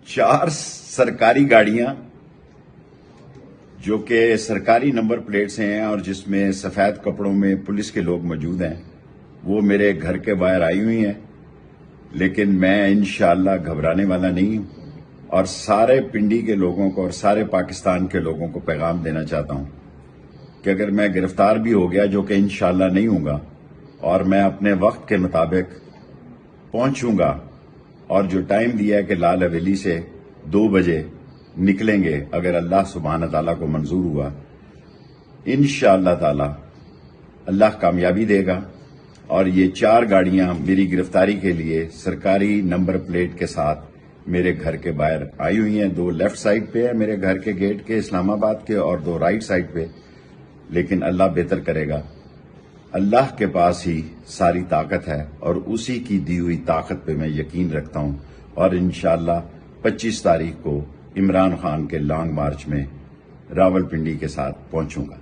4 سرکاری گاڑیاں جو کہ سرکاری نمبر پلیٹس ہیں اور جس میں سفید کپڑوں میں پولیس کے لوگ موجود ہیں وہ میرے گھر کے باہر آئی ہوئی ہیں، لیکن میں انشاءاللہ گھبرانے والا نہیں ہوں اور سارے پنڈی کے لوگوں کو اور سارے پاکستان کے لوگوں کو پیغام دینا چاہتا ہوں کہ اگر میں گرفتار بھی ہو گیا، جو کہ انشاءاللہ نہیں ہوں گا، اور میں اپنے وقت کے مطابق پہنچوں گا اور جو ٹائم دیا ہے کہ لال حویلی سے 2 بجے نکلیں گے، اگر اللہ سبحانہ تعالیٰ کو منظور ہوا انشاءاللہ تعالیٰ اللہ کامیابی دے گا، اور یہ 4 گاڑیاں میری گرفتاری کے لیے سرکاری نمبر پلیٹ کے ساتھ میرے گھر کے باہر آئی ہوئی ہیں۔ 2 لیفٹ سائڈ پہ ہیں میرے گھر کے گیٹ کے اسلام آباد کے، اور 2 رائٹ سائڈ پہ، لیکن اللہ بہتر کرے گا۔ اللہ کے پاس ہی ساری طاقت ہے اور اسی کی دی ہوئی طاقت پہ میں یقین رکھتا ہوں، اور انشاءاللہ 25 تاریخ کو عمران خان کے لانگ مارچ میں راول پنڈی کے ساتھ پہنچوں گا۔